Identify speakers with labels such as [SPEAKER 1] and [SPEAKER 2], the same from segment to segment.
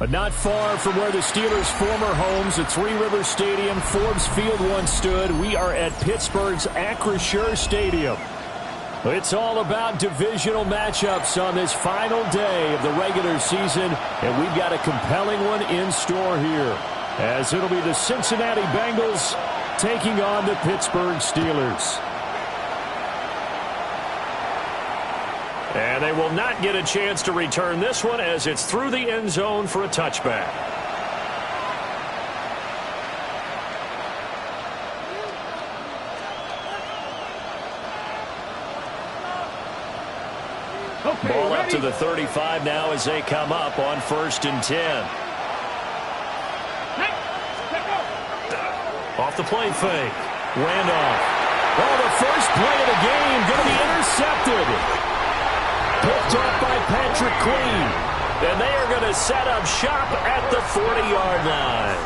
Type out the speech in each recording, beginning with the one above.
[SPEAKER 1] But not far from where the Steelers' former homes at Three Rivers Stadium, Forbes Field once stood, we are at Pittsburgh's Acrisure Stadium. It's all about divisional matchups on this final day of the regular season, and we've got a compelling one in store here, as it'll be the Cincinnati Bengals taking on the Pittsburgh Steelers. And they will not get a chance to return this one as it's through the end zone for a touchback. Ball up to the 35 now as they come up on 1st and 10. Off the play fake. Randolph. Oh, the first play of the game going to be intercepted. Picked up by Patrick Queen. And they are going to set up shop at the 40-yard line.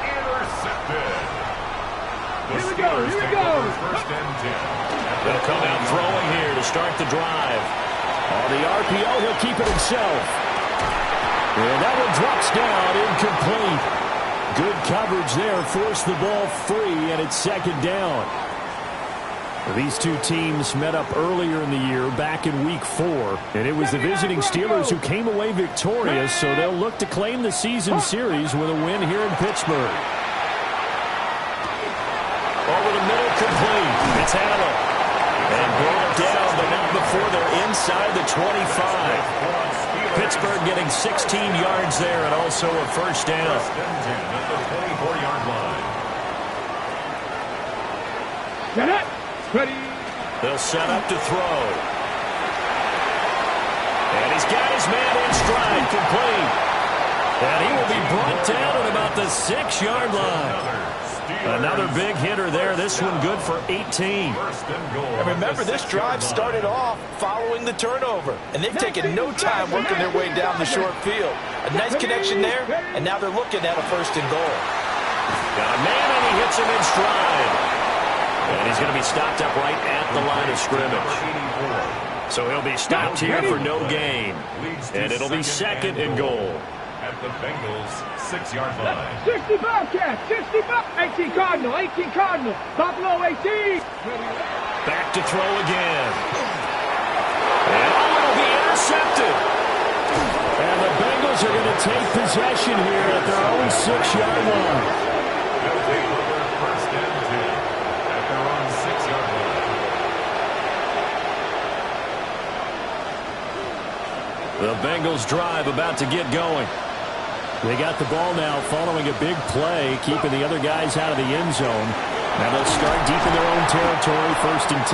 [SPEAKER 2] Intercepted.
[SPEAKER 3] Here we go.
[SPEAKER 2] 1st and 10.
[SPEAKER 1] They'll come out throwing here to start the drive. On the RPO, he'll keep it himself. And that one drops down, incomplete. Good coverage there, forced the ball free, and it's 2nd down. These two teams met up earlier in the year, back in Week 4, and it was the visiting Steelers who came away victorious, so they'll look to claim the season series with a win here in Pittsburgh. Over the middle, complete. It's Allen. And brought down, but not before they're inside the 25. Pittsburgh getting 16 yards there and also a 1st down.
[SPEAKER 2] At the 24-yard line.
[SPEAKER 3] Get it. Ready.
[SPEAKER 1] They'll set up to throw. And he's got his man in stride, complete. And he will be brought down at about the 6-yard line. Another big hitter there. This one good for 18.
[SPEAKER 4] And remember, this drive started off following the turnover. And they've taken no time working their way down the short field. A nice connection there, and now they're looking at a 1st and goal.
[SPEAKER 1] Got a man, and he hits him in stride. And he's going to be stopped up right at the line of scrimmage. So he'll be stopped here for no gain. And it'll be 2nd and goal.
[SPEAKER 2] At the Bengals' 6-yard line.
[SPEAKER 3] 60 Bobcat, 60 Bobcat, 18 Cardinal, 18 Cardinal, Buffalo 18.
[SPEAKER 1] Back to throw again. And it'll be intercepted. And the Bengals are going to take possession here at their own 6-yard line.
[SPEAKER 2] They'll take over 1st and 10 at their own 6-yard line.
[SPEAKER 1] The Bengals drive about to get going. They got the ball now following a big play, keeping the other guys out of the end zone. Now they'll start deep in their own territory, 1st and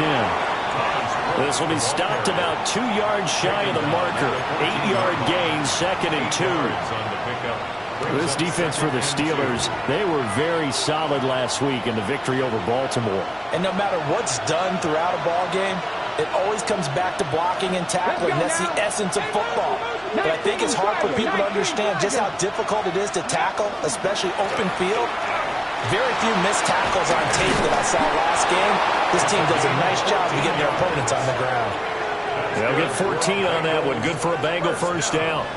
[SPEAKER 1] 10. This will be stopped about 2 yards shy of the marker. 8-yard gain, 2nd and 2. This defense for the Steelers, they were very solid last week in the victory over Baltimore.
[SPEAKER 4] And no matter what's done throughout a ball game, it always comes back to blocking and tackling. That's the essence of football. But I think it's hard for people to understand just how difficult it is to tackle, especially open field. Very few missed tackles on tape that I saw last game. This team does a nice job of getting their opponents on the ground.
[SPEAKER 1] They'll get 14 on that one. Good for a Bengal 1st down.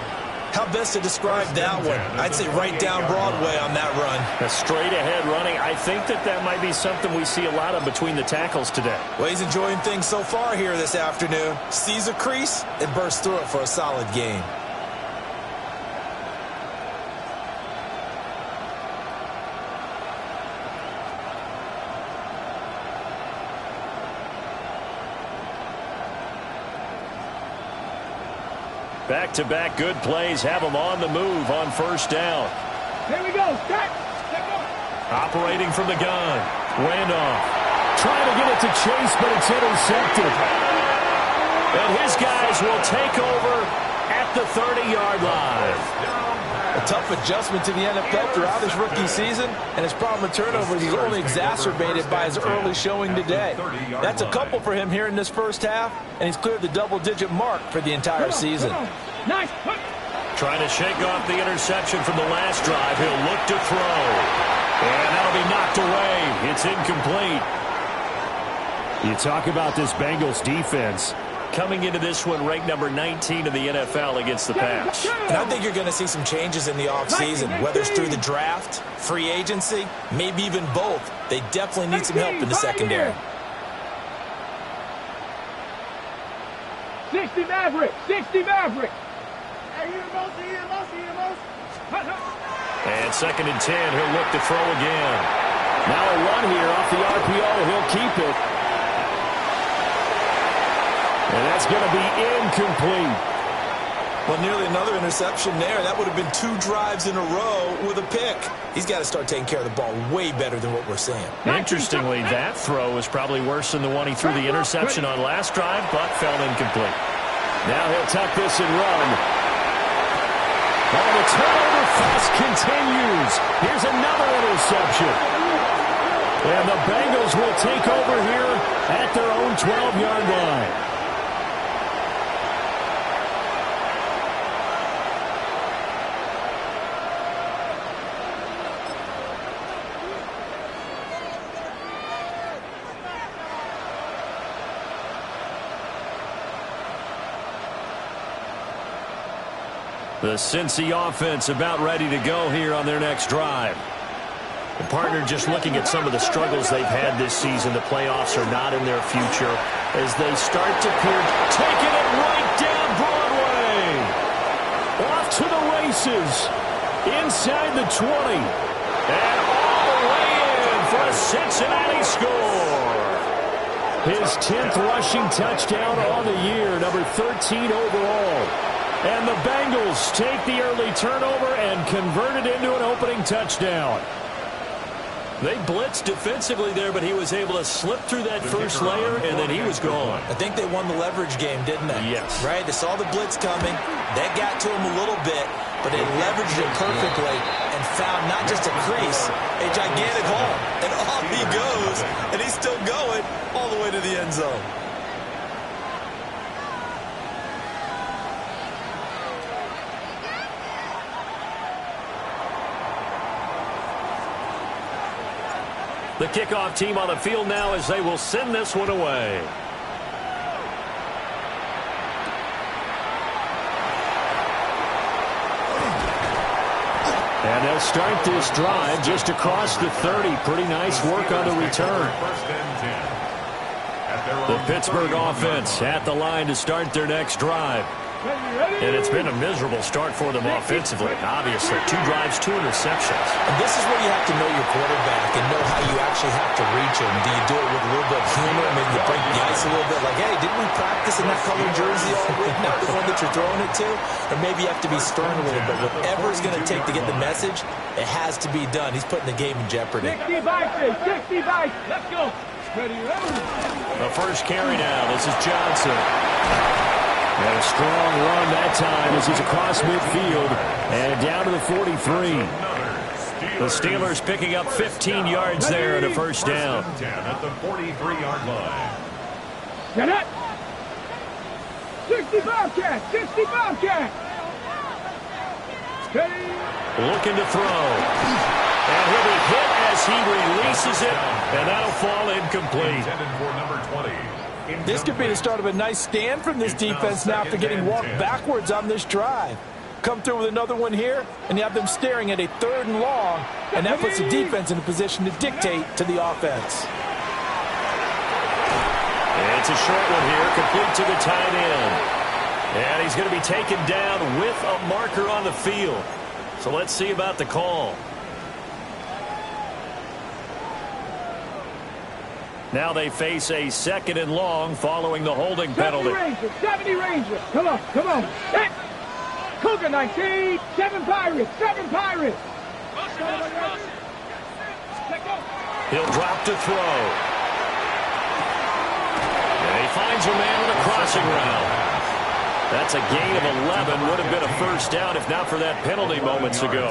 [SPEAKER 4] How best to describe that one? I'd say right down Broadway on that run.
[SPEAKER 1] A straight-ahead running. I think that might be something we see a lot of between the tackles today.
[SPEAKER 4] Well, he's enjoying things so far here this afternoon. Sees a crease and bursts through it for a solid gain.
[SPEAKER 1] Back-to-back good plays have them on the move on 1st down.
[SPEAKER 3] Here we go. Start.
[SPEAKER 1] Operating from the gun. Randolph trying to get it to Chase, but it's intercepted. And his guys will take over at the 30-yard line.
[SPEAKER 4] A tough adjustment to the NFL throughout his rookie season, and his problem with turnovers is only exacerbated by his early showing today. That's a couple for him here in this 1st half, and he's cleared the double-digit mark for the entire season.
[SPEAKER 3] Nice.
[SPEAKER 1] Trying to shake off the interception from the last drive. He'll look to throw. And that'll be knocked away. It's incomplete. You talk about this Bengals defense. coming into this one ranked number 19 in the NFL against the pass.
[SPEAKER 4] And I think you're going to see some changes in the offseason, whether it's through the draft, free agency, maybe even both. They definitely need some help in the secondary.
[SPEAKER 3] 60 Maverick, 60 Maverick.
[SPEAKER 1] And 2nd and 10, he'll look to throw again. Now a run here off the RPO, he'll keep it. And that's going to be incomplete.
[SPEAKER 4] Well, nearly another interception there. That would have been 2 drives in a row with a pick. He's got to start taking care of the ball way better than what we're seeing.
[SPEAKER 1] Interestingly, that throw is probably worse than the one he threw the interception on last drive, but fell incomplete. Now he'll tuck this and run. Oh, the turnover fest continues. Here's another interception. And the Bengals will take over here at their own 12-yard line. The Cincy offense about ready to go here on their next drive. The partner just looking at some of the struggles they've had this season. The playoffs are not in their future as they start to clear. Taking it right down Broadway. Off to the races. Inside the 20. And all the way in for a Cincinnati score. His 10th rushing touchdown on the year. Number 13 overall. And the Bengals take the early turnover and convert it into an opening touchdown. They blitzed defensively there, but he was able to slip through that first layer, and then he was gone.
[SPEAKER 4] I think they won the leverage game, didn't they?
[SPEAKER 1] Yes.
[SPEAKER 4] Right? They saw the blitz coming. That got to him a little bit, but they leveraged it perfectly and found not just a crease, a gigantic hole. And off he goes, and he's still going all the way to the end zone.
[SPEAKER 1] The kickoff team on the field now as they will send this one away. And they'll start this drive just across the 30. Pretty nice work on the return. The Pittsburgh offense at the line to start their next drive. And it's been a miserable start for them offensively, obviously. 2 drives, 2 interceptions.
[SPEAKER 4] And this is where you have to know your quarterback and know how you actually have to reach him. Do you do it with a little bit of humor? Maybe you break the ice a little bit like, hey, didn't we practice in that colored jersey all week, not the one that you're throwing it to? Or maybe you have to be stern a little bit. Whatever it's going to take to get the message, it has to be done. He's putting the game in jeopardy.
[SPEAKER 3] 60 Vikings, 60 Vikings. Let's go. Ready, ready.
[SPEAKER 1] The first carry now. This is Johnson. And a strong run that time as he's across midfield and down to the 43. The Steelers picking up 15 yards there and a first down.
[SPEAKER 2] At the 43-yard line.
[SPEAKER 3] Get it. 60 Bobcat, 60 Bobcat. Steady.
[SPEAKER 1] Looking to throw. And he'll be hit as he releases it, and that'll fall incomplete.
[SPEAKER 2] Intended for number 20.
[SPEAKER 4] This could be the start of a nice stand from this defense now after getting walked backwards on this drive. Come through with another one here, and you have them staring at a 3rd and long, and that puts the defense in a position to dictate to the offense.
[SPEAKER 1] And it's a short one here, complete to the tight end. And he's going to be taken down with a marker on the field. So let's see about the call. Now they face a 2nd and long following the holding penalty.
[SPEAKER 3] 70 Rangers. Come on, come on. Hit. Cougar 19. 7 Pirates. 7 Pirates.
[SPEAKER 1] He'll drop to throw. And he finds a man with a crossing route. That's a gain of 11. Would have been a first down if not for that penalty moments ago.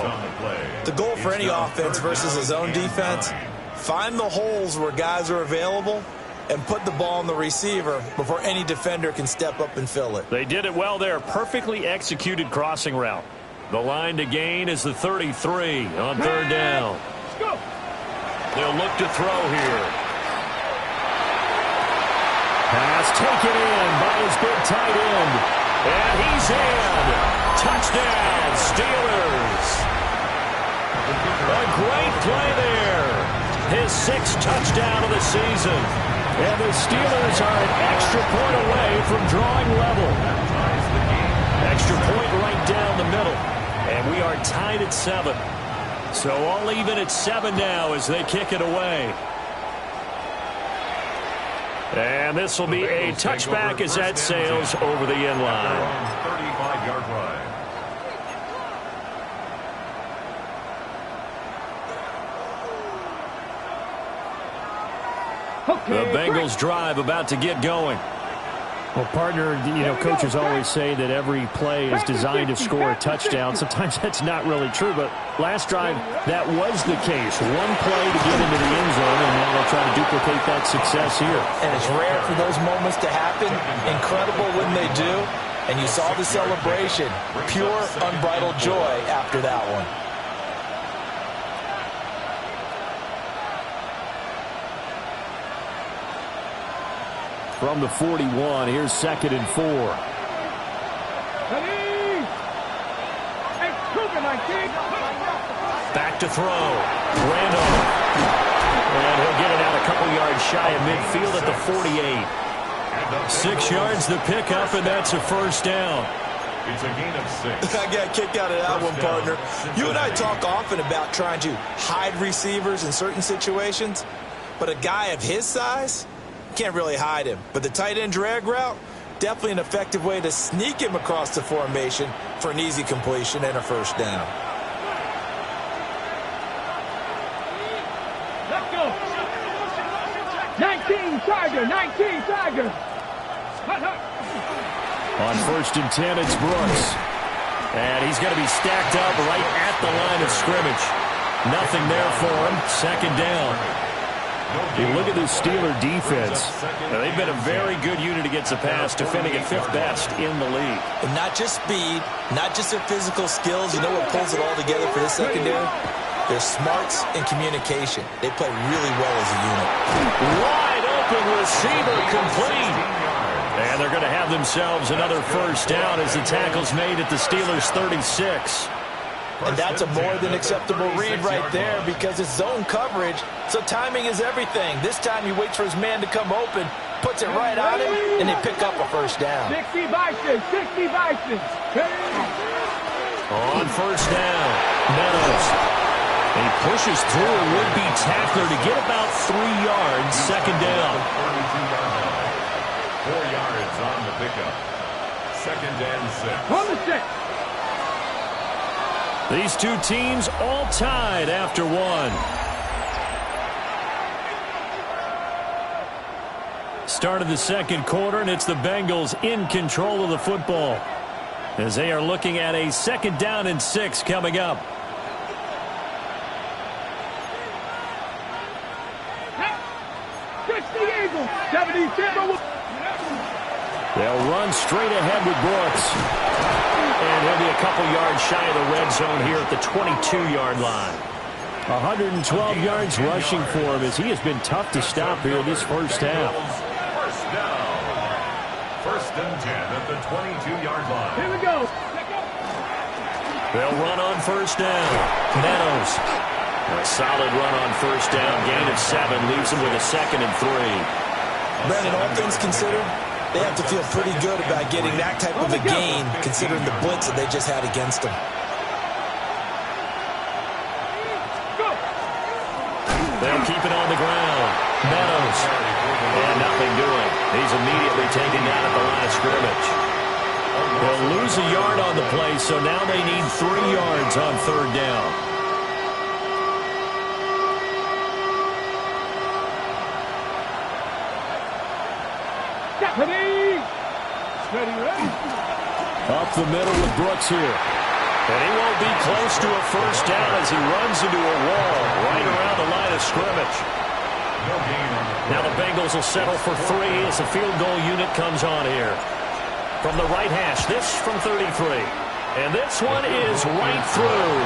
[SPEAKER 4] The goal for any offense versus his own defense, find the holes where guys are available and put the ball on the receiver before any defender can step up and fill it.
[SPEAKER 1] They did it well there. Perfectly executed crossing route. The line to gain is the 33 on 3rd down. They'll look to throw here. Pass taken in by his big tight end. And he's in. Touchdown, Steelers. A great play there. His 6th touchdown of the season. And the Steelers are an extra point away from drawing level. Extra point right down the middle. And we are tied at 7. So all even at 7 now as they kick it away. And this will be a touchback as that sails over the end line.
[SPEAKER 2] 35-yard line.
[SPEAKER 1] The Bengals drive about to get going.
[SPEAKER 5] Well, partner, coaches always say that every play is designed to score a touchdown. Sometimes that's not really true, but last drive, that was the case. One play to get into the end zone, and now they'll try to duplicate that success here.
[SPEAKER 4] And it's rare for those moments to happen. Incredible when they do. And you saw the celebration. Pure, unbridled joy after that one.
[SPEAKER 1] From the 41, here's 2nd and 4. Back to throw. Randolph. And he'll get it out a couple yards shy of midfield at the 48. 6 yards the pickup, and that's a first down.
[SPEAKER 2] It's a gain of 6.
[SPEAKER 4] I got a kick out of that one, partner. You and I talk often about trying to hide receivers in certain situations, but a guy of his size can't really hide him. But the tight end drag route, definitely an effective way to sneak him across the formation for an easy completion and a first down.
[SPEAKER 3] Let's go. 19 Tiger, 19 Tiger.
[SPEAKER 1] On 1st and 10, it's Brooks. And he's going to be stacked up right at the line of scrimmage. Nothing there for him. 2nd down. You look at this Steeler defense. They've been a very good unit against the pass, defending at 5th best in the league.
[SPEAKER 4] And not just speed, not just their physical skills. You know what pulls it all together for this secondary? Their smarts and communication. They play really well as a unit.
[SPEAKER 1] Wide open receiver complete. And they're going to have themselves another first down as the tackle's made at the Steelers' 36.
[SPEAKER 4] And that's a more than acceptable read right there because it's zone coverage, so timing is everything. This time he waits for his man to come open, puts it right on him, and they pick up a first down.
[SPEAKER 3] 60 Bison, 60 Bison.
[SPEAKER 1] On first down, Meadows. He pushes through a would-be tackler to get about 3 yards, 2nd down.
[SPEAKER 2] 4 yards on the pickup. 2nd and 6.
[SPEAKER 3] On the 6.
[SPEAKER 1] These two teams all tied after 1. Start of the 2nd quarter, and it's the Bengals in control of the football as they are looking at a 2nd down and 6 coming up. They'll run straight ahead with Brooks. And he'll be a couple yards shy of the red zone here at the 22-yard line. 112 yards rushing for him as he has been tough to stop here this first half.
[SPEAKER 2] First down. 1st and 10 at the 22-yard line.
[SPEAKER 3] Here we go.
[SPEAKER 1] They'll run on first down. Meadows. A solid run on first down. Gain of 7 leaves him with a 2nd and 3.
[SPEAKER 4] Brandon, all things considered, they have to feel pretty good about getting that type of a gain considering the blitz that they just had against them.
[SPEAKER 1] They'll keep it on the ground. Meadows. And nothing doing. He's immediately taken down at the line of scrimmage. They'll lose a yard on the play, so now they need 3 yards on 3rd down. Up the middle with Brooks here. And he won't be close to a first down as he runs into a wall right around the line of scrimmage. Now the Bengals will settle for 3 as the field goal unit comes on here. From the right hash, this from 33. And this one is right through.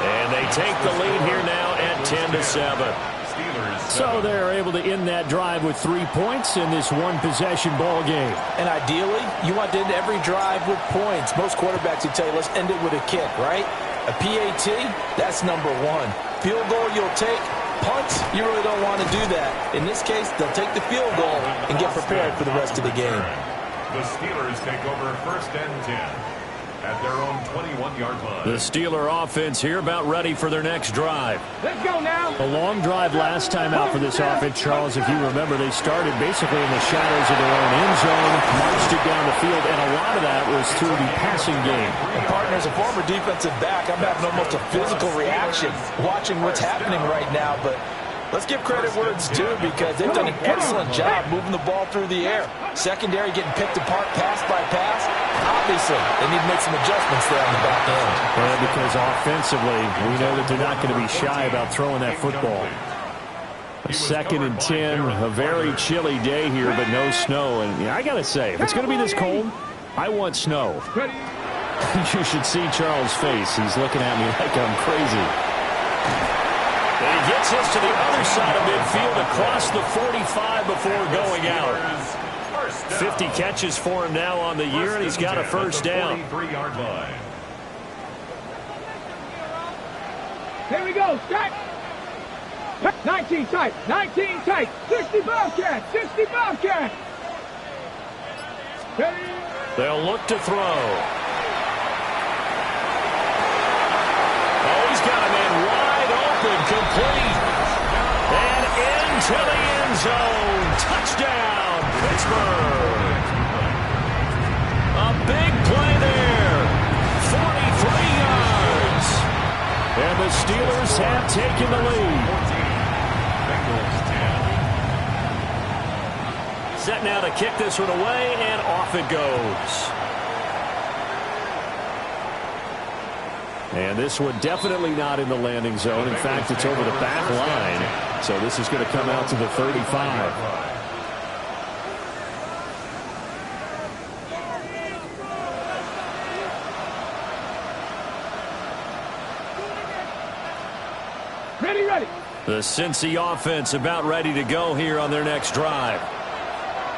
[SPEAKER 1] And they take the lead here now at 10-7.
[SPEAKER 2] Steelers 7.
[SPEAKER 5] So they're able to end that drive with 3 points in this one-possession ball game.
[SPEAKER 4] And ideally, you want to end every drive with points. Most quarterbacks would tell you, let's end it with a kick, right? A PAT, that's number one. Field goal you'll take. Punts, you really don't want to do that. In this case, they'll take the field goal and get prepared for the rest of the game.
[SPEAKER 2] The Steelers take over 1st and 10 at their own 21-yard line.
[SPEAKER 1] The Steeler offense here about ready for their next drive.
[SPEAKER 3] Let's go now.
[SPEAKER 5] A long drive last time out for this offense, Charles. If you remember, they started basically in the shadows of their own end zone, marched it down the field, and a lot of that was through the passing game.
[SPEAKER 4] And partner, as a former defensive back, I'm having almost a physical reaction watching what's happening right now, but let's give credit where it's due because they've done an excellent job moving the ball through the air. Secondary getting picked apart pass by pass. Obviously, they need to make some adjustments there on the back end.
[SPEAKER 5] Well, because offensively, we know that they're not going to be shy about throwing that football. 2nd and 10, a very chilly day here, but no snow. And I got to say, if it's going to be this cold, I want snow. You should see Charles' face. He's looking at me like I'm crazy.
[SPEAKER 1] And he gets us to the other side of midfield across the 45 before going out. 50 catches for him now on the year, and he's got a first down.
[SPEAKER 2] 43-yard line.
[SPEAKER 3] Here we go. Strike. 19 tight. 19 tight. 60 Bobcat. 60 Bobcat.
[SPEAKER 1] They'll look to throw. Oh, he's got a man wide open, complete. And into the end zone. Touchdown, Pittsburgh. A big play there. 43 yards. And the Steelers have taken the lead. Set now to kick this one away, and off it goes. And this one definitely not in the landing zone. In fact, it's over the back line. So this is going to come out to the 35.
[SPEAKER 3] Ready.
[SPEAKER 1] The Cincy offense about ready to go here on their next drive.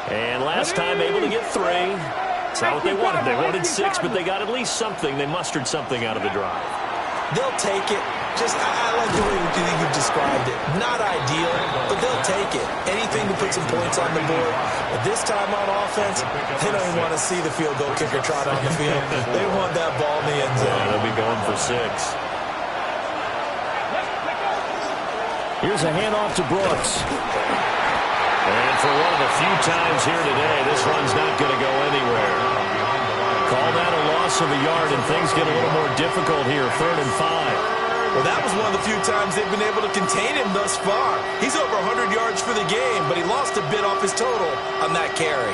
[SPEAKER 1] And last time able to get 3. It's not what they wanted. They wanted 6, but they got at least something. They mustered something out of the drive.
[SPEAKER 4] They'll take it. I like the way you described it. Not ideal, but they'll take it. Anything to put some points on the board. But this time on offense, they don't even want to see the field goal kicker trot on the field. They want that ball in the end zone.
[SPEAKER 1] Yeah, they'll be going for 6.
[SPEAKER 5] Here's a handoff to Brooks.
[SPEAKER 1] And for one of the few times here today, this run's not going to go anywhere. Call that a loss of a yard, and things get a little more difficult here, 3rd and 5.
[SPEAKER 4] Well, that was one of the few times they've been able to contain him thus far. He's over 100 yards for the game, but he lost a bit off his total on that carry.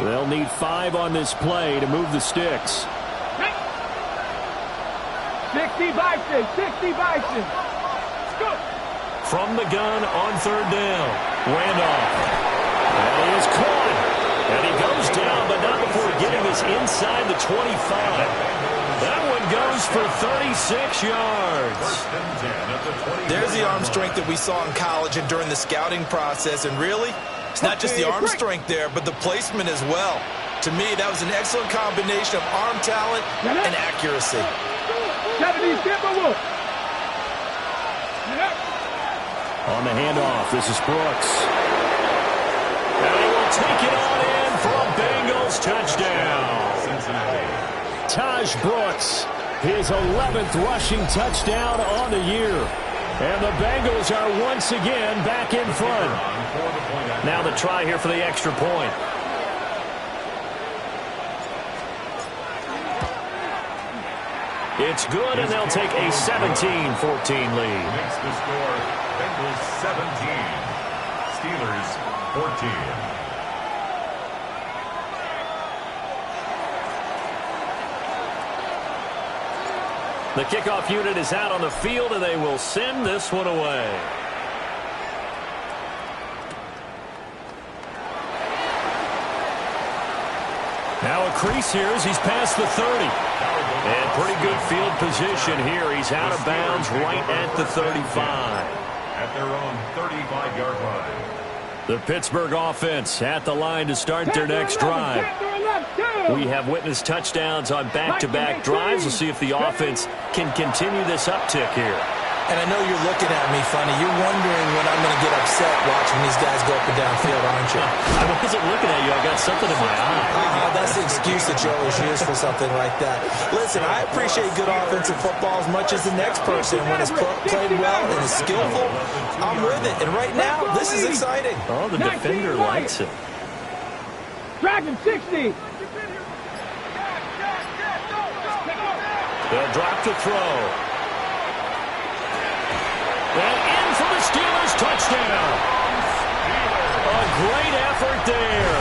[SPEAKER 5] They'll need 5 on this play to move the sticks.
[SPEAKER 3] 60 Bison. 60 Bison. Go.
[SPEAKER 1] From the gun on 3rd down. Randolph. And he is caught. And he goes down, but not before getting this inside the 25. That one goes for 36 yards.
[SPEAKER 4] There's the arm strength that we saw in college and during the scouting process. And really, it's not just the arm strength there, but the placement as well. To me, that was an excellent combination of arm talent and accuracy.
[SPEAKER 5] On the handoff, this is Brooks.
[SPEAKER 1] And he will take it on in for a Bengals touchdown.
[SPEAKER 5] Taj Brooks, his 11th rushing touchdown on the year. And the Bengals are once again back in front.
[SPEAKER 1] Now the try here for the extra point. It's good, and they'll take a 17-14 lead.
[SPEAKER 2] Makes the score Bengals 17, Steelers 14.
[SPEAKER 1] The kickoff unit is out on the field, and they will send this one away. Now a crease here as he's past the 30. And pretty good field position here. He's out of bounds right at the 35.
[SPEAKER 2] At their own 35-yard line.
[SPEAKER 1] The Pittsburgh offense at the line to start their next drive. We have witnessed touchdowns on back-to-back drives. We'll see if the offense can continue this uptick here.
[SPEAKER 4] And I know you're looking at me funny. You're wondering when I'm going to get upset watching these guys go up and down field, aren't you?
[SPEAKER 1] I wasn't looking at you. I got something in my eye.
[SPEAKER 4] That's the excuse that you always use for something like that. Listen, I appreciate good offensive football as much as the next person. When it's played well and is skillful, I'm with it. And right now, this is exciting.
[SPEAKER 1] Oh, the defender likes it.
[SPEAKER 3] Dragon 60.
[SPEAKER 1] They'll drop to throw. And in for the Steelers touchdown. A great effort there.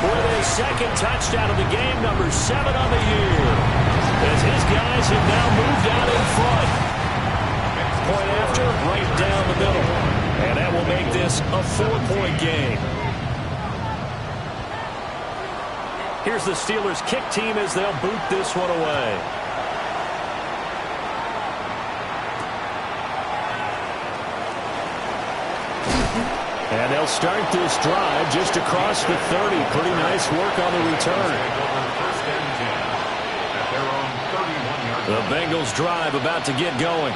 [SPEAKER 1] With his second touchdown of the game, number 7 on the year. As his guys have now moved out in front. Point after, right down the middle. And that will make this a 4-point game. Here's the Steelers kick team as they'll boot this one away. And they'll start this drive just across the 30. Pretty nice work on the return. The Bengals drive about to get going.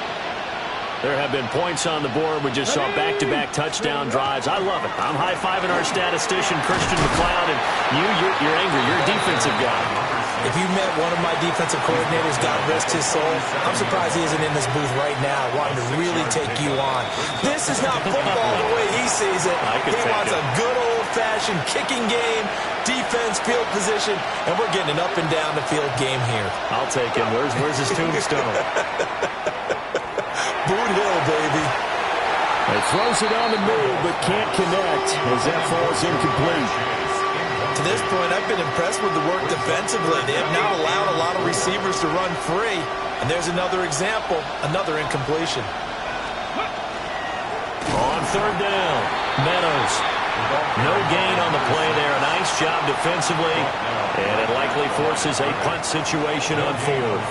[SPEAKER 1] There have been points on the board. We just saw back-to-back touchdown drives. I love it. I'm high-fiving our statistician, Christian McLeod, and you're angry. You're a defensive guy.
[SPEAKER 4] If you met one of my defensive coordinators, God rest his soul, I'm surprised he isn't in this booth right now wanting to really take you on. This is not football the way he sees it. He wants a good old-fashioned kicking game, defense, field position, and we're getting an up-and-down-the-field game here.
[SPEAKER 1] I'll take him. Where's his tombstone?
[SPEAKER 4] Boot Hill, baby.
[SPEAKER 5] He throws it on the move, but can't connect as that falls incomplete.
[SPEAKER 4] To this point, I've been impressed with the work defensively. They have not allowed a lot of receivers to run free. And there's another example, another incompletion.
[SPEAKER 1] On third down, Meadows. No gain on the play there. Nice job defensively. And it likely forces a punt situation on fourth.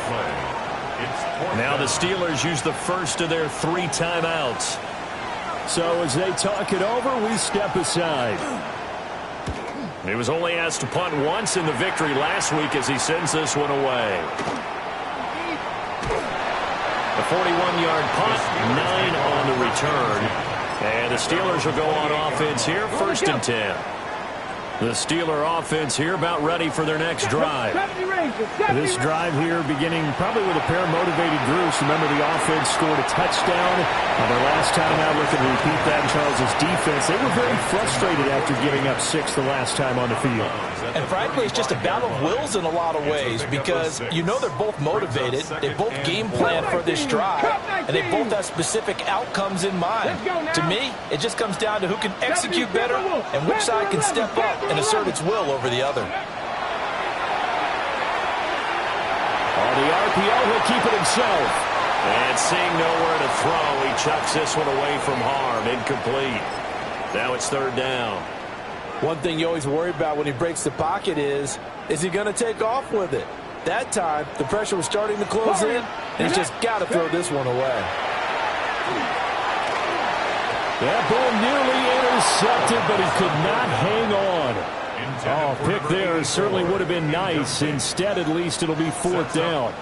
[SPEAKER 1] Now the Steelers use the first of their 3 timeouts.
[SPEAKER 5] So as they talk it over, we step aside.
[SPEAKER 1] He was only asked to punt once in the victory last week as he sends this one away. A 41-yard punt, 9 on the return. And the Steelers will go on offense here, 1st and 10. The Steeler offense here about ready for their next drive.
[SPEAKER 5] This drive here beginning probably with a pair of motivated groups. Remember, the offense scored a touchdown on their last time out. Looking to repeat that in Charles's defense. They were very frustrated after giving up 6 the last time on the field.
[SPEAKER 4] And frankly, it's just a battle of wills in a lot of ways because you know they're both motivated. They both game plan for this drive, and they both have specific outcomes in mind. To me, it just comes down to who can execute better and which side can step up and assert its will over the other.
[SPEAKER 1] On the RPO, he'll keep it himself. And seeing nowhere to throw, he chucks this one away from harm. Incomplete. Now it's 3rd down.
[SPEAKER 4] One thing you always worry about when he breaks the pocket is he going to take off with it? That time, the pressure was starting to close in, and he's just got to throw this one away.
[SPEAKER 5] That ball nearly intercepted, but he could not hang on. Oh, pick there certainly would have been nice. Instead, at least, it'll be 4th down.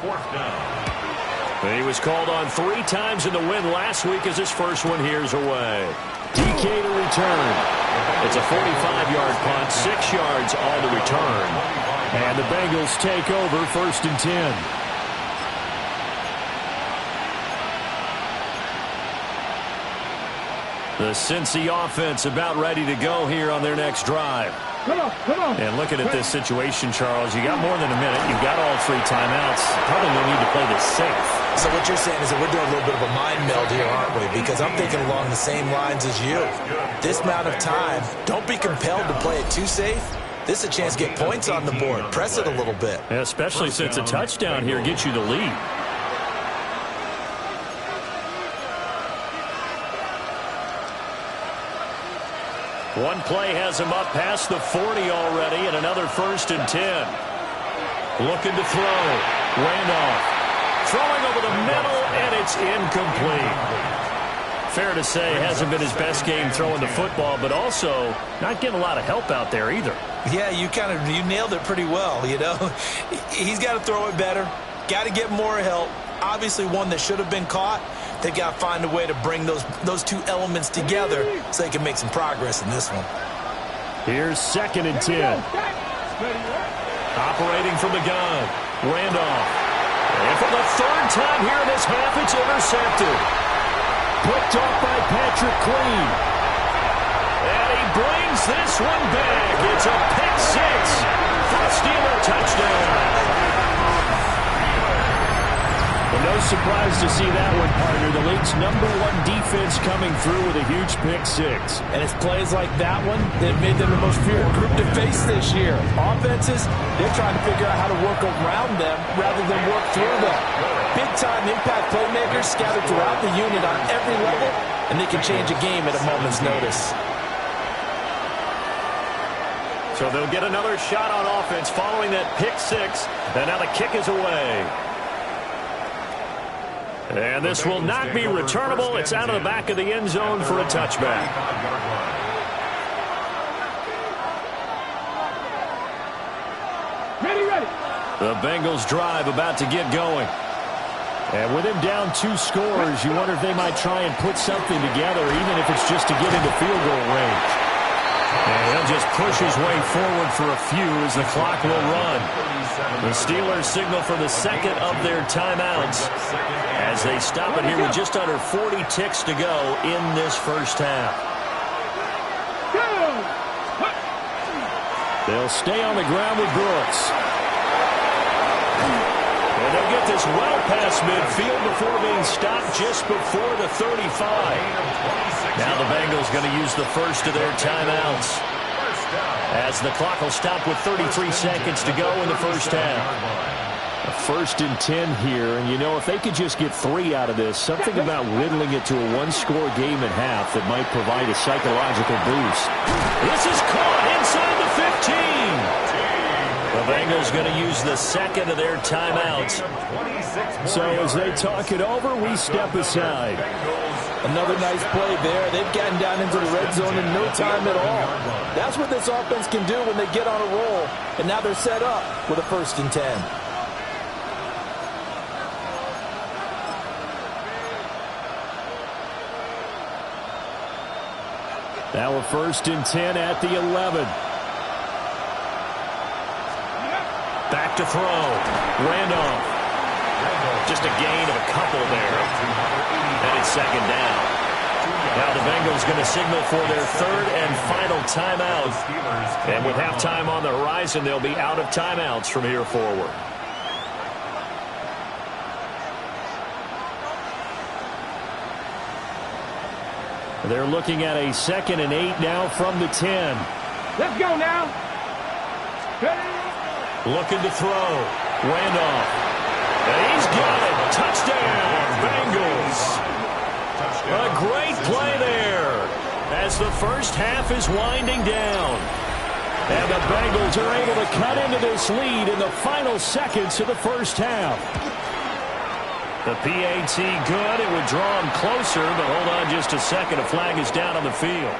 [SPEAKER 1] He was called on 3 times in the win last week as his first one here's away.
[SPEAKER 5] DK to return.
[SPEAKER 1] It's a 45-yard punt, 6 yards on the return.
[SPEAKER 5] And the Bengals take over 1st and 10.
[SPEAKER 1] The Cincy offense about ready to go here on their next drive.
[SPEAKER 3] Come on.
[SPEAKER 1] And looking at this situation, Charles, you got more than a minute. You've got all 3 timeouts. Probably no need to play this safe.
[SPEAKER 4] So what you're saying is that we're doing a little bit of a mind meld here, aren't we? Because I'm thinking along the same lines as you. This amount of time, don't be compelled to play it too safe. This is a chance to get points on the board. Press it a little bit.
[SPEAKER 1] Yeah, especially since a touchdown here gets you the lead. One play has him up past the 40 already, and another 1st and 10. Looking to throw. Randolph. Throwing over the middle, and it's incomplete. Fair to say, hasn't been his best game throwing the football, but also not getting a lot of help out there either.
[SPEAKER 4] Yeah, you nailed it pretty well, you know. He's got to throw it better. Got to get more help. Obviously one that should have been caught. They've got to find a way to bring those two elements together so they can make some progress in this one.
[SPEAKER 5] Here's 2nd and 10.
[SPEAKER 1] Operating from the gun. Randolph. And for the 3rd time here in this half, it's intercepted. Picked off by Patrick Queen. And he brings this one back. It's a pick 6 for a Steeler touchdown.
[SPEAKER 5] Well, no surprise to see that one, partner. The league's #1 defense coming through with a huge pick 6.
[SPEAKER 4] And it's plays like that one that made them the most feared group to face this year. Offenses, they're trying to figure out how to work around them rather than work through them. Big-time impact playmakers scattered throughout the unit on every level, and they can change a game at a moment's notice.
[SPEAKER 1] So they'll get another shot on offense following that pick 6. And now the kick is away. And this will not be returnable. It's out of the back of the end zone for a touchback.
[SPEAKER 3] Ready.
[SPEAKER 1] The Bengals drive about to get going.
[SPEAKER 5] And with him down 2 scores, you wonder if they might try and put something together, even if it's just to get into field goal range.
[SPEAKER 1] And he'll just push his way forward for a few as the clock will run. The Steelers signal for the 2nd of their timeouts as they stop it here with just under 40 ticks to go in this first half.
[SPEAKER 5] They'll stay on the ground with Brooks.
[SPEAKER 1] And they'll get this well past midfield before being stopped just before the 35. Now the Bengals going to use the first of their timeouts as the clock will stop with 33 seconds to go in the first half.
[SPEAKER 5] A 1st and 10 here, and you know, if they could just get 3 out of this, something about whittling it to a 1-score game at half that might provide a psychological boost.
[SPEAKER 1] This is caught inside the 15. The Bengals going to use the 2nd of their timeouts.
[SPEAKER 5] So as they talk it over, we step aside.
[SPEAKER 4] Another nice play there. They've gotten down into the red zone in no time at all. That's what this offense can do when they get on a roll. And now they're set up with a 1st and 10.
[SPEAKER 5] Now a 1st and 10 at the 11.
[SPEAKER 1] Back to throw. Randolph. Just a gain of a couple there. And it's 2nd down. Now the Bengals going to signal for their 3rd and final timeout. And with halftime on the horizon, they'll be out of timeouts from here forward.
[SPEAKER 5] They're looking at a 2nd and 8 now from the 10.
[SPEAKER 3] Let's go now.
[SPEAKER 1] Looking to throw. Randolph. And he's got it. Touchdown, Bengals. A great play there as the first half is winding down.
[SPEAKER 5] And the Bengals are able to cut into this lead in the final seconds of the first half.
[SPEAKER 1] The PAT good. It would draw him closer, but hold on just a second. A flag is down on the field.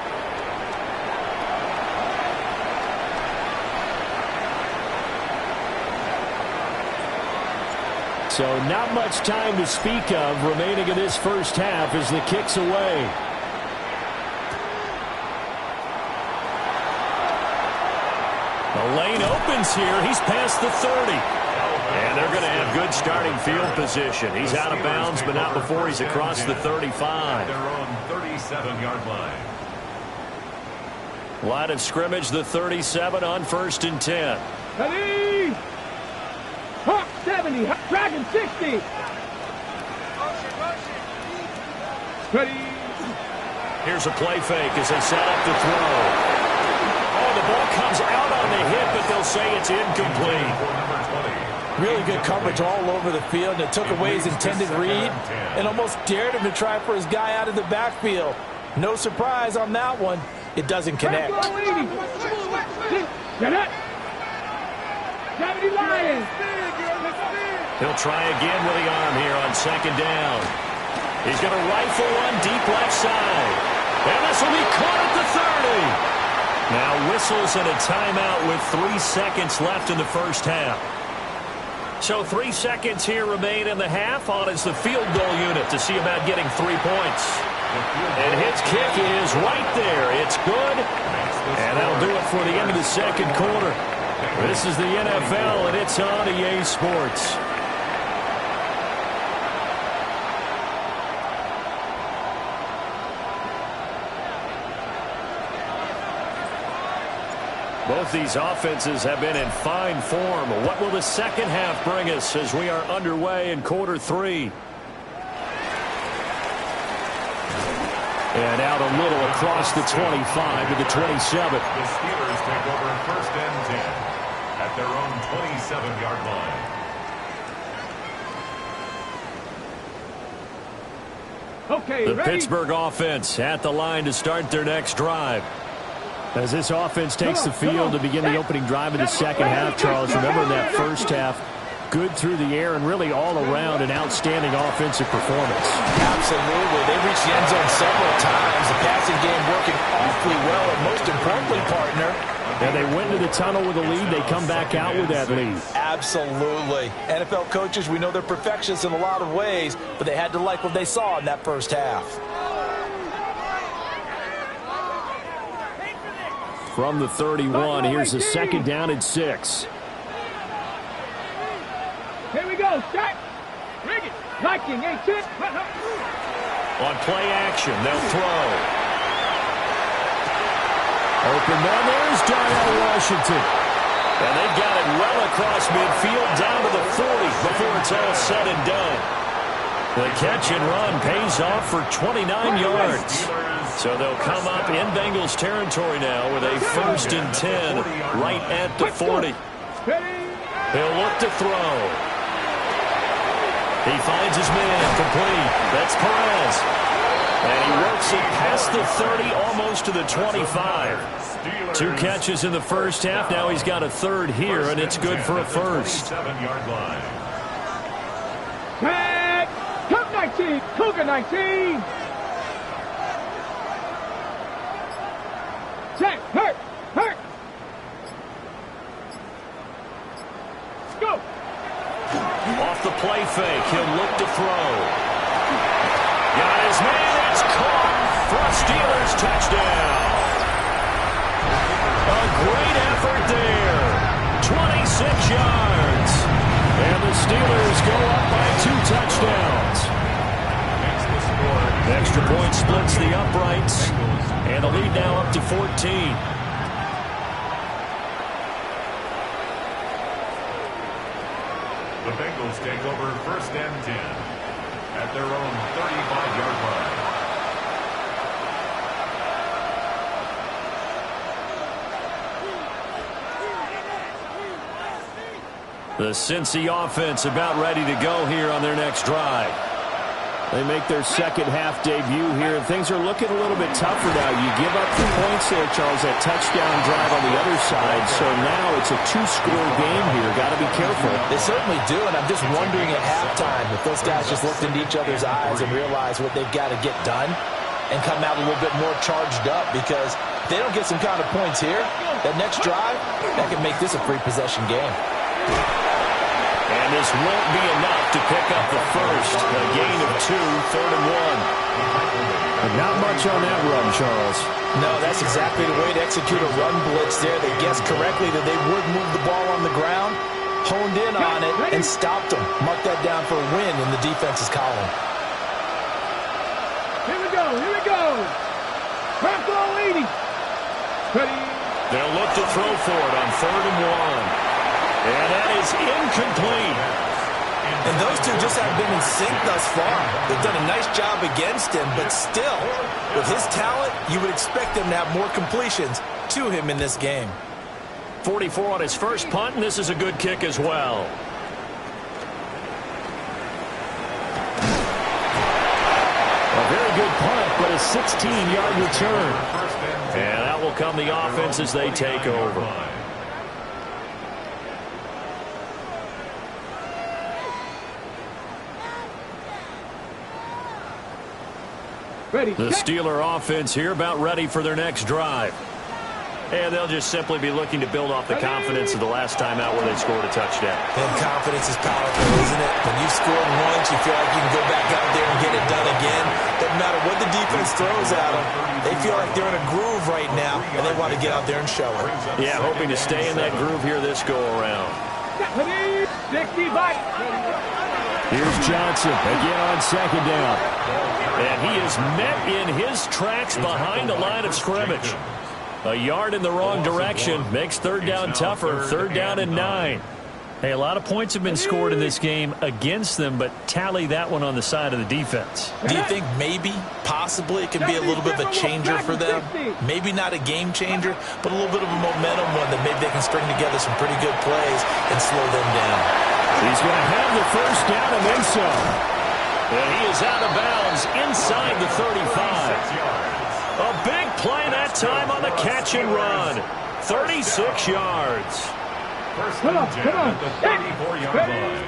[SPEAKER 5] So not much time to speak of remaining in this first half as the kick's away.
[SPEAKER 1] The lane opens here. He's past the 30. And they're going to have good starting field position. He's out of bounds, but not before he's across the 35.
[SPEAKER 2] Their own 37-yard line.
[SPEAKER 1] Line of scrimmage, the 37 on 1st and 10.
[SPEAKER 3] Ready. Hawk 70. Dragon 60. Ready.
[SPEAKER 1] Here's a play fake as they set up to throw. Oh, the ball comes out on the hit, but they'll say it's incomplete.
[SPEAKER 4] Really good coverage all over the field, and it took away his intended read and almost dared him to try for his guy out of the backfield. No surprise on that one. It doesn't connect.
[SPEAKER 3] 70 Lions.
[SPEAKER 1] He'll try again with the arm here on second down. He's going to rifle one deep left side. And this will be caught at the 30. Now whistles and a timeout with 3 seconds left in the first half. So 3 seconds here remain in the half. On is the field goal unit to see about getting 3 points. And his kick is right there. It's good. And that'll do it for the end of the second quarter. This is the NFL, and it's on EA Sports. Both these offenses have been in fine form. What will the second half bring us as we are underway in quarter 3? And out a little across the 25 to the 27.
[SPEAKER 2] The Steelers take over first and 10 at their own 27-yard line.
[SPEAKER 3] Okay,
[SPEAKER 1] the
[SPEAKER 3] ready?
[SPEAKER 1] Pittsburgh offense at the line to start their next drive.
[SPEAKER 5] As this offense takes the field to begin the opening drive of the second half, Charles, remember in that first half, good through the air and really all around an outstanding offensive performance.
[SPEAKER 4] Absolutely. They reached the end zone several times. The passing game working awfully well, and most importantly, partner,
[SPEAKER 5] and they went to the tunnel with a lead. They come back out with that lead.
[SPEAKER 4] Absolutely. NFL coaches, we know they're perfectionists in a lot of ways, but they had to like what they saw in that first half.
[SPEAKER 5] From the 31, here's a second down and 6.
[SPEAKER 3] Here we go. Start. Bring it. Viking, 8-10.
[SPEAKER 1] On play action, they'll throw. Open man, there's Darnell Washington. And they've got it well across midfield down to the 40 before it's all said and done. The catch and run pays off for 29 yards. So they'll come up in Bengals territory now with a first and 10 right at the 40. He'll look to throw. He finds his man complete. That's Perez. And he works it past the 30, almost to the 25. 2 catches in the first half. Now he's got a third here, and it's good for a first.
[SPEAKER 2] 7-yard line.
[SPEAKER 3] Tag. Cup 19. Cougar 19. Check. Hurt. Hurt. Go.
[SPEAKER 1] Off the play fake, he'll look to throw. Got his man, it's caught for a Steelers touchdown. A great effort there. 26 yards. And the Steelers go up by 2 touchdowns. Extra point splits the uprights. And the lead now up to 14.
[SPEAKER 2] The Bengals take over first and 10 at their own 35-yard line.
[SPEAKER 1] The Cincy offense about ready to go here on their next drive.
[SPEAKER 5] They make their second half debut here, and things are looking a little bit tougher now. You give up the points there, Charles, that touchdown drive on the other side. So now it's a 2-score game here. Got to be careful.
[SPEAKER 4] They certainly do, and I'm just wondering at halftime if those guys just looked into each other's eyes and realized what they've got to get done and come out a little bit more charged up, because if they don't get some kind of points here, that next drive, that could make this a free possession game.
[SPEAKER 1] And this won't be enough to pick up the first. A gain of 2, 3rd and 1.
[SPEAKER 5] But not much on that run, Charles.
[SPEAKER 4] No, that's exactly the way to execute a run blitz there. They guessed correctly that they would move the ball on the ground, honed in on it, and stopped them. Mark that down for a win in the defense's column.
[SPEAKER 3] Here we go. Here we go. Front row 80. Ready.
[SPEAKER 1] They'll look to throw for it on 3rd and 1. And that is incomplete.
[SPEAKER 4] And those two just haven't been in sync thus far. They've done a nice job against him, but still, with his talent, you would expect him to have more completions to him in this game.
[SPEAKER 1] 44 on his first punt, and this is a good kick as well. A very good punt, but a 16-yard return. And that will come the offense as they take over.
[SPEAKER 5] The Steeler offense here about ready for their next drive. And they'll just simply be looking to build off the confidence of the last time out where they scored a touchdown.
[SPEAKER 4] And confidence is powerful, isn't it? When you've scored once, you feel like you can go back out there and get it done again. Doesn't matter what the defense throws at them. They feel like they're in a groove right now, and they want to get out there and show it.
[SPEAKER 5] Yeah, hoping to stay in that groove here this go-around. Here's Johnson again on second down. And he is met in his tracks behind the line of scrimmage. A yard in the wrong direction makes third down tougher. Third down and 9. Hey, a lot of points have been scored in this game against them, but tally that one on the side of the defense.
[SPEAKER 4] Do you think maybe, possibly, it could be a little bit of a changer for them? Maybe not a game changer, but a little bit of a momentum one that maybe they can string together some pretty good plays and slow them down.
[SPEAKER 5] He's going to have the first down and then some. And he is out of bounds inside the 35. A big play that time on the catch and run. 36 yards.
[SPEAKER 2] Come on. At the 34-yard line.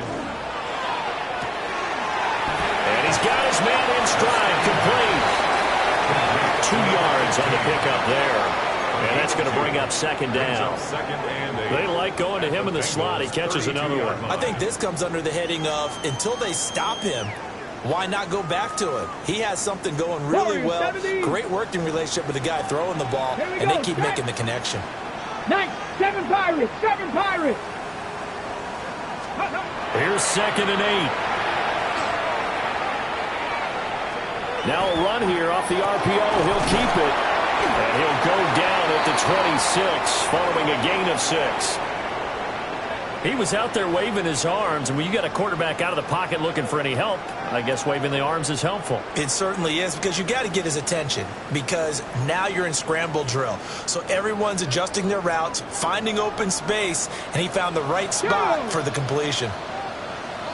[SPEAKER 5] And he's got his man in stride, complete. 2 yards on the pickup there. And that's going to bring up second down. They like going to him in the slot. He catches another one.
[SPEAKER 4] I think this comes under the heading of, until they stop him, why not go back to him? He has something going really well. Great working relationship with the guy throwing the ball, and they keep making the connection.
[SPEAKER 3] 7 Pirates.
[SPEAKER 5] Here's second and 8. Now a run here off the RPO. He'll keep it. And he'll go down at the 26 following a gain of 6. He was out there waving his arms, and when you got a quarterback out of the pocket looking for any help, I guess waving the arms is helpful.
[SPEAKER 4] It certainly is, because you got to get his attention, because now you're in scramble drill. So everyone's adjusting their routes, finding open space, and he found the right spot for the completion.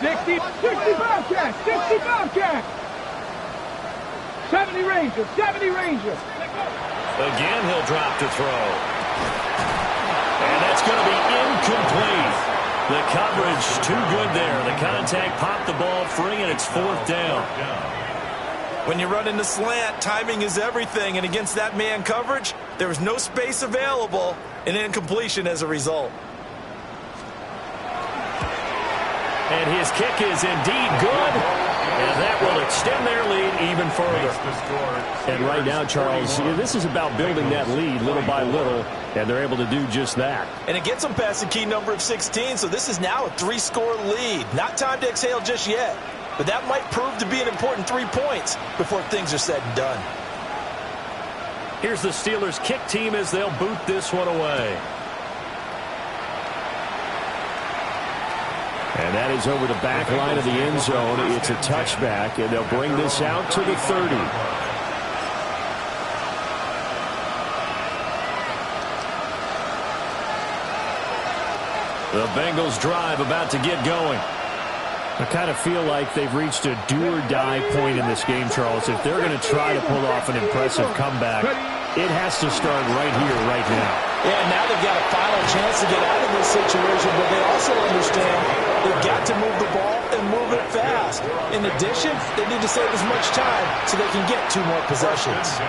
[SPEAKER 3] 60 Bobcats. 60 Bobcats. 70 Rangers.
[SPEAKER 5] Again, he'll drop to throw. And that's going to be incomplete. The coverage too good there. The contact popped the ball free, and it's fourth down.
[SPEAKER 4] When you run into slant, timing is everything. And against that man coverage, there was no space available, and incompletion as a result.
[SPEAKER 5] And his kick is indeed good. And that will extend their lead even further. And right now, Charles, this is about building that lead little by little, and they're able to do just that.
[SPEAKER 4] And it gets them past the key number of 16, so this is now a 3-score lead. Not time to exhale just yet, but that might prove to be an important 3 points before things are said and done.
[SPEAKER 5] Here's the Steelers' kick team as they'll boot this one away. And that is over the back line of the end zone. It's a touchback, and they'll bring this out to the 30. The Bengals drive about to get going. I kind of feel like they've reached a do-or-die point in this game, Charles. If they're going to try to pull off an impressive comeback, it has to start right here, right now.
[SPEAKER 4] Yeah, now they've got a final chance to get out of this situation, but they also understand they've got to move the ball and move it fast. In addition, they need to save as much time so they can get 2 more possessions.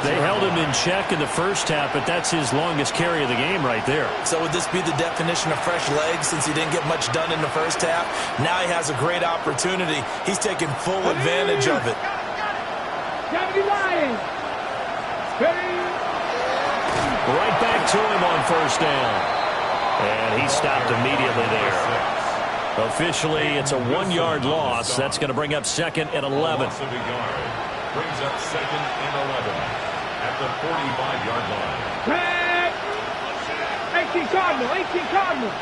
[SPEAKER 5] They held him in check in the first half, but that's his longest carry of the game right there.
[SPEAKER 4] So would this be the definition of fresh legs since he didn't get much done in the first half? Now he has a great opportunity. He's taking full advantage of it.
[SPEAKER 3] 70 Lions.
[SPEAKER 5] Right back to him on first down. And he stopped immediately there. Officially, it's a 1-yard loss. That's going to bring up second and 11.
[SPEAKER 2] Brings up second and 11 at the 45-yard line.
[SPEAKER 3] 18 Cardinals.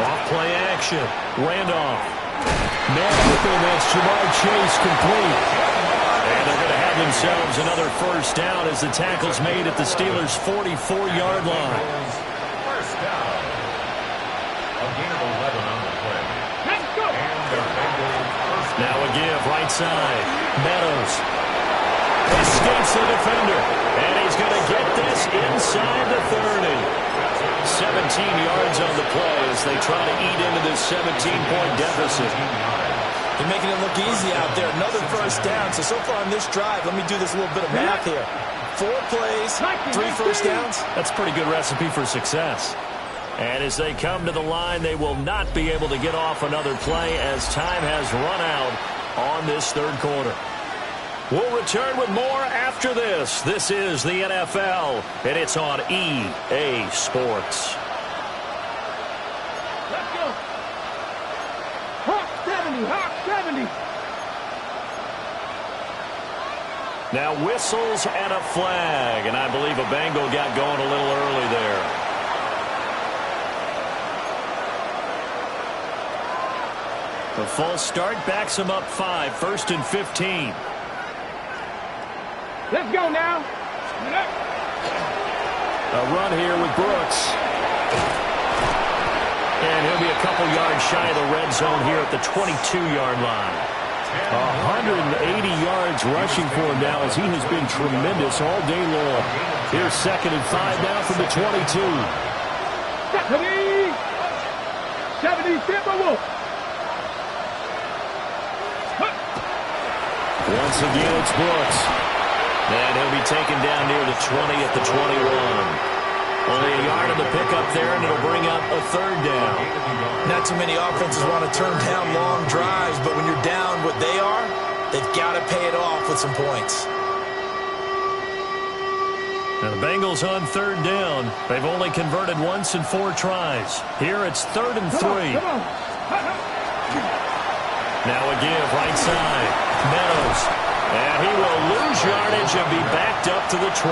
[SPEAKER 5] Off play action. Randolph. Man open, that's Jamar Chase complete. And they're going to have themselves another first down as the tackle's made at the Steelers' 44-yard line.
[SPEAKER 2] First down. A gain of 11 on the play.
[SPEAKER 3] Let's go.
[SPEAKER 2] And the Bengals first down.
[SPEAKER 5] Now a give, right side. Meadows escapes the defender. And he's going to get this inside the 30. 17 yards on the play as they try to eat into this 17-point deficit.
[SPEAKER 4] They're making it look easy out there. Another first down. So far on this drive, let me do this little bit of math here. 4 plays, 3 first downs.
[SPEAKER 5] That's a pretty good recipe for success. And as they come to the line, they will not be able to get off another play as time has run out on this third quarter. We'll return with more after this. This is the NFL, and it's on EA Sports.
[SPEAKER 3] Let's go. Hawk 70, Hawk 70.
[SPEAKER 5] Now whistles and a flag, and I believe a Bengal got going a little early there. The false start backs him up 5, 1st and 15.
[SPEAKER 3] Let's go now.
[SPEAKER 5] A run here with Brooks. And he'll be a couple yards shy of the red zone here at the 22-yard line. 180 yards rushing for him now as he has been tremendous all day long. Here's 2nd and 5 now from the 22.
[SPEAKER 3] 70 Timberwolves.
[SPEAKER 5] Once again, it's Brooks. And he'll be taken down near the 20 at the 21. Only a yard of the pickup there, and it'll bring up a 3rd down.
[SPEAKER 4] Not too many offenses want to turn down long drives, but when you're down what they are, they've got to pay it off with some points.
[SPEAKER 5] Now the Bengals on 3rd down. They've only converted once in 4 tries. Here it's 3rd and 3. Now a give right side. Meadows. And he will lose yardage and be backed up to the 24.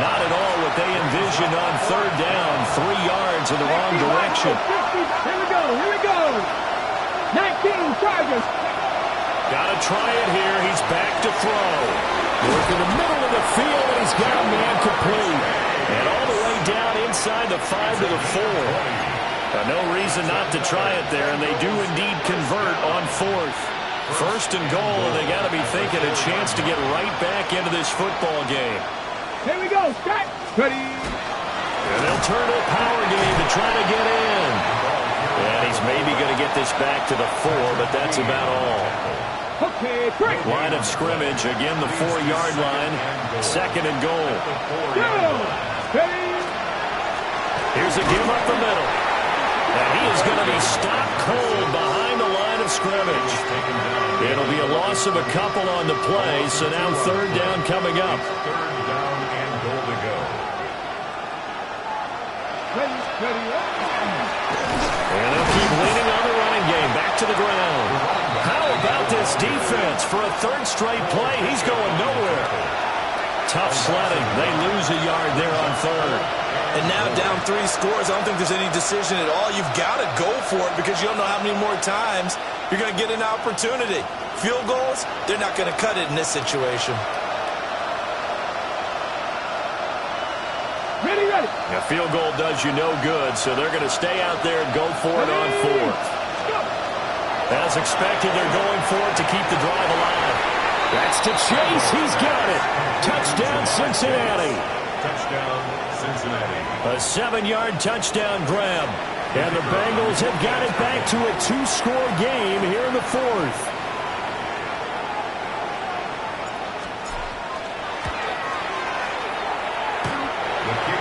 [SPEAKER 5] Not at all what they envisioned on 3rd down. 3 yards in the wrong direction.
[SPEAKER 3] Here we go. 19 Chargers.
[SPEAKER 5] Got to try it here. He's back to throw. Working the middle of the field, and he's got a man complete. And all the way down inside the 5 to the 4. No reason not to try it there, and they do indeed convert on 4th. 1st and goal, and they got to be thinking a chance to get right back into this football game.
[SPEAKER 3] Here we go, Scott. Ready.
[SPEAKER 5] And they'll turn to a power game to try to get in. And he's maybe going to get this back to the 4, but that's about all.
[SPEAKER 3] Okay, great.
[SPEAKER 5] Line of scrimmage, again the 4-yard line. 2nd and goal.
[SPEAKER 3] Go. Ready.
[SPEAKER 5] Here's a give up the middle. And he is going to be stopped cold behind the line of scrimmage. It'll be a loss of a couple on the play, so now 3rd down coming up.
[SPEAKER 2] 3rd down and goal to go.
[SPEAKER 3] Ready.
[SPEAKER 5] And they'll keep leaning on the running game. Back to the ground. How about this defense? For a 3rd straight play, he's going nowhere. Tough sledding. They lose a yard there on 3rd.
[SPEAKER 4] And now down 3 scores, I don't think there's any decision at all. You've got to go for it because you don't know how many more times you're going to get an opportunity. Field goals, they're not going to cut it in this situation.
[SPEAKER 3] Ready.
[SPEAKER 5] A field goal does you no good, so they're going to stay out there and go for it on 4th. As expected, they're going for it to keep the drive alive. That's to Chase. He's got it. Touchdown, Cincinnati.
[SPEAKER 2] Touchdown, Cincinnati.
[SPEAKER 5] A 7-yard touchdown grab. And the Bengals have got it back to a 2-score game here in the 4th.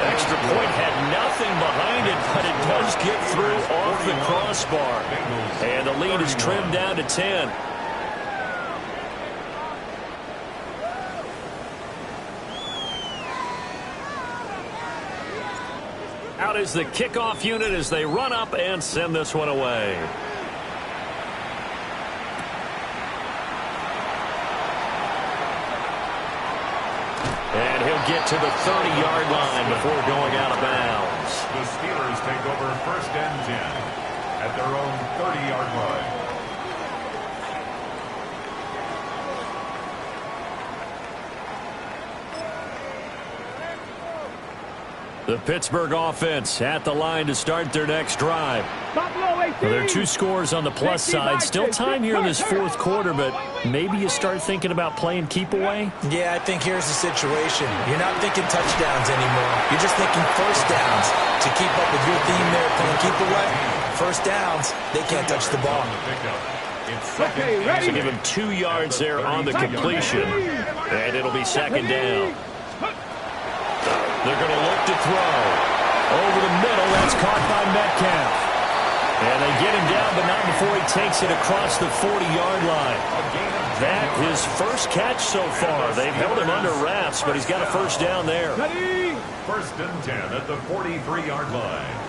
[SPEAKER 5] Extra point had nothing behind it, but it does get through off the crossbar. And the lead is trimmed down to 10. Out is the kickoff unit as they run up and send this one away. And he'll get to the 30-yard line before going out of bounds.
[SPEAKER 2] The Steelers take over 1st and 10 at their own 30-yard line.
[SPEAKER 5] The Pittsburgh offense at the line to start their next drive. Well, there are 2 scores on the plus side. Still time here in this 4th quarter, but maybe you start thinking about playing keep away?
[SPEAKER 4] Yeah, I think here's the situation. You're not thinking touchdowns anymore. You're just thinking first downs to keep up with your theme there, playing keep away. first downs, they can't touch the ball.
[SPEAKER 3] Okay, ready?
[SPEAKER 1] So give him 2 yards there on the completion, and it'll be second down. They're going to look to throw. Over the middle, that's caught by Metcalf. And they get him down, but not before he takes it across the 40-yard line. That his first catch so far. They've held him under wraps, but he's got a first down there.
[SPEAKER 3] Ready?
[SPEAKER 2] 1st and 10 at the 43-yard line.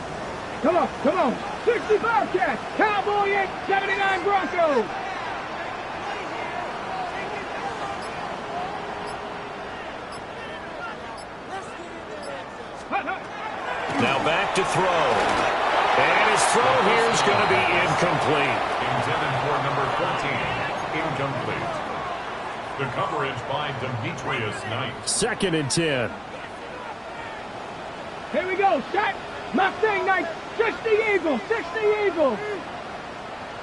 [SPEAKER 3] Come on, come on. 60 Bobcats. Cowboy 8, 79 Broncos.
[SPEAKER 1] Now back to throw. And his throw here is going to be incomplete.
[SPEAKER 2] Intended for number 14. Incomplete. The coverage by Demetrius Knight.
[SPEAKER 5] 2nd and 10.
[SPEAKER 3] Here we go. Start. Mustang Knight. 60 Eagles. 60 Eagles.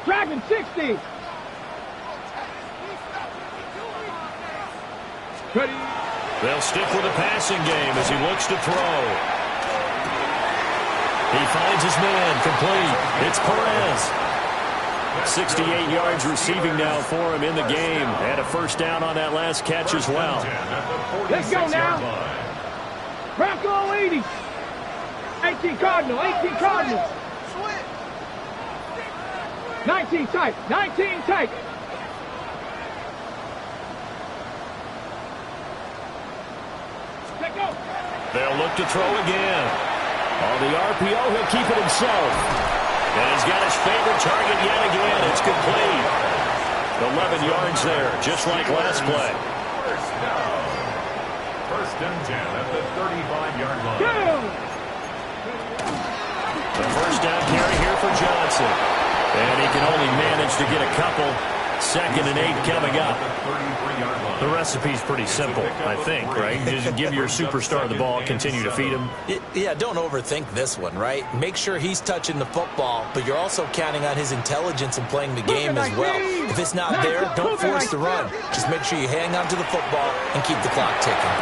[SPEAKER 3] Dragon 60. Ready?
[SPEAKER 1] They'll stick with the passing game as he looks to throw. He finds his man, complete. It's Perez. 68 yards receiving now for him in the game. And a first down on that last catch as well.
[SPEAKER 3] Let's go now. Bronco 80. 18 Cardinal, 18 Cardinal. 19 tight, 19 tight. Let go.
[SPEAKER 1] They'll look to throw again. On the RPO, he'll keep it himself. And he's got his favorite target yet again. It's complete. 11 yards there, just like last play.
[SPEAKER 2] First down. 1st and 10 at the 35-yard line.
[SPEAKER 3] Go.
[SPEAKER 1] The first down carry here for Johnson. And he can only manage to get a couple. 2nd and 8 coming up. The recipe's pretty simple, I think, right? Just give your superstar the ball, continue to feed him.
[SPEAKER 4] Yeah, don't overthink this one, right? Make sure he's touching the football, but you're also counting on his intelligence in playing the game as well. If it's not there, don't force the run. Just make sure you hang on to the football and keep the clock ticking.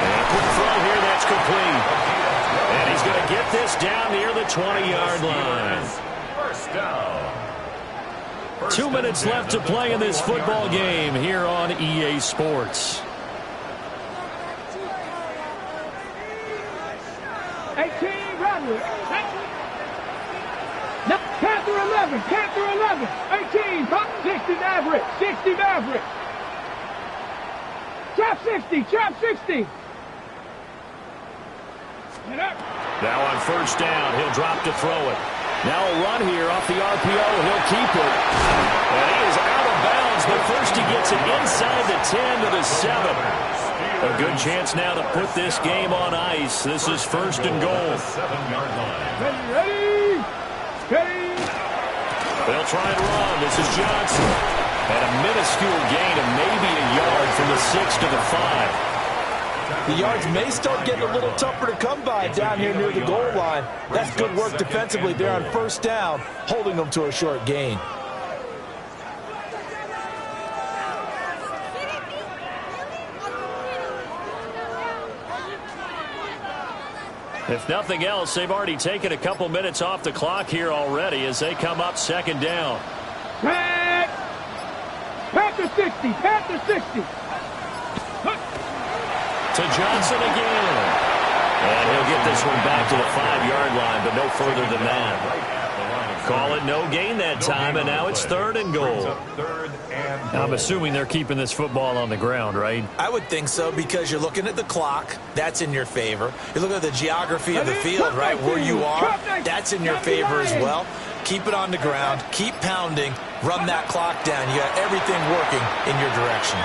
[SPEAKER 1] And a quick throw here, that's complete. And he's going to get this down near the 20-yard line.
[SPEAKER 2] First down.
[SPEAKER 1] 2 minutes left to play in this football game here on EA Sports.
[SPEAKER 3] 18 Rodwood. No, Panther 11, Panther 11. 18, 60 Maverick, 60 Maverick. Trap 60, trap 60.
[SPEAKER 1] Now on first down, he'll drop to throw it. Now a run here off the RPO. He'll keep it. And he is out of bounds, but first he gets it inside the 10 to the 7. A good chance now to put this game on ice. This is 1st and goal.
[SPEAKER 2] 7-yard line.
[SPEAKER 3] Ready, ready.
[SPEAKER 1] They'll try and run. This is Johnson. And a minuscule gain of maybe a yard from the 6 to the 5.
[SPEAKER 4] The yards may start getting a little tougher to come by down here near the goal line. That's good work defensively there on first down, holding them to a short gain.
[SPEAKER 1] If nothing else, they've already taken a couple minutes off the clock here already as they come up 2nd down.
[SPEAKER 3] Panther 60, Panther 60.
[SPEAKER 1] To Johnson again. And he'll get this one back to the 5-yard line, but no further than that. Call it no gain that time, and now it's 3rd and goal. I'm assuming they're keeping this football on the ground, right?
[SPEAKER 4] I would think so, because you're looking at the clock. That's in your favor. You look at the geography of the field, right, where you are. That's in your favor as well. Keep it on the ground. Keep pounding. Run that clock down. You got everything working in your direction.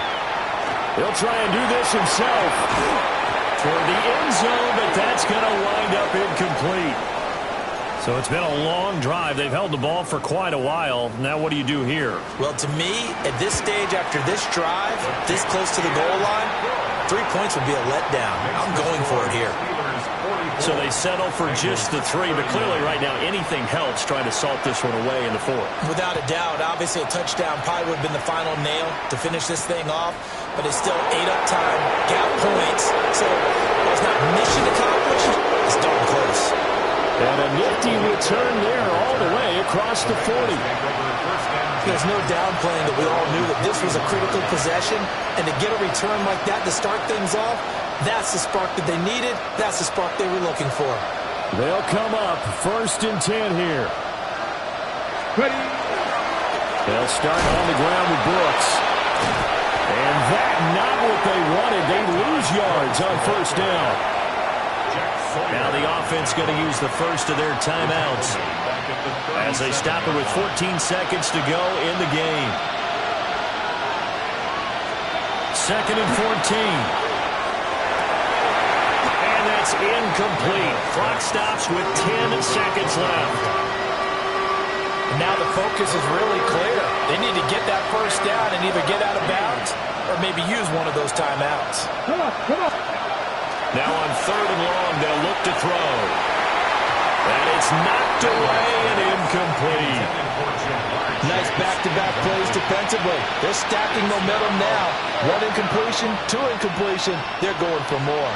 [SPEAKER 1] He'll try and do this himself toward the end zone, but that's going to wind up incomplete. So it's been a long drive. They've held the ball for quite a while. Now what do you do here?
[SPEAKER 4] Well, to me, at this stage, after this drive, this close to the goal line, 3 points would be a letdown. I'm going for it here.
[SPEAKER 1] So they settle for just the 3, but clearly right now anything helps trying to salt this one away in the 4th.
[SPEAKER 4] Without a doubt, obviously a touchdown probably would have been the final nail to finish this thing off, but it's still 8 up time, gap points, so it's not mission accomplished, it's darn close.
[SPEAKER 1] And a nifty return there all the way across the 40.
[SPEAKER 4] There's no downplaying that we all knew that this was a critical possession, and to get a return like that to start things off, that's the spark that they needed. That's the spark they were looking for.
[SPEAKER 1] They'll come up 1st and 10 here.
[SPEAKER 3] Ready.
[SPEAKER 1] They'll start on the ground with Brooks. And that not what they wanted. They lose yards on 1st down. Now the offense going to use the first of their timeouts as they stop it with 14 seconds to go in the game. 2nd and 14. And that's incomplete. Clock stops with 10 seconds left.
[SPEAKER 4] And now the focus is really clear. They need to get that first down and either get out of bounds or maybe use one of those timeouts.
[SPEAKER 3] Come on, come on.
[SPEAKER 1] Now on 3rd and long, they'll look to throw. And it's knocked away and incomplete.
[SPEAKER 4] Nice back-to-back plays defensively. They're stacking momentum now. 1 incompletion, 2 incompletion. They're going for more.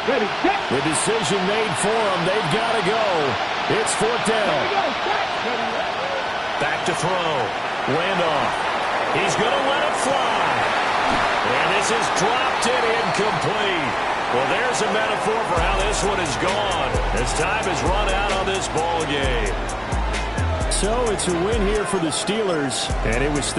[SPEAKER 3] Ready, set.
[SPEAKER 1] The decision made for them. They've got to go. It's 4th down. Back to throw. Randolph. He's going to let it fly. And this is dropped and incomplete. Well, there's a metaphor for how this one is gone as time has run out on this ball game. So it's a win here for the Steelers, and it was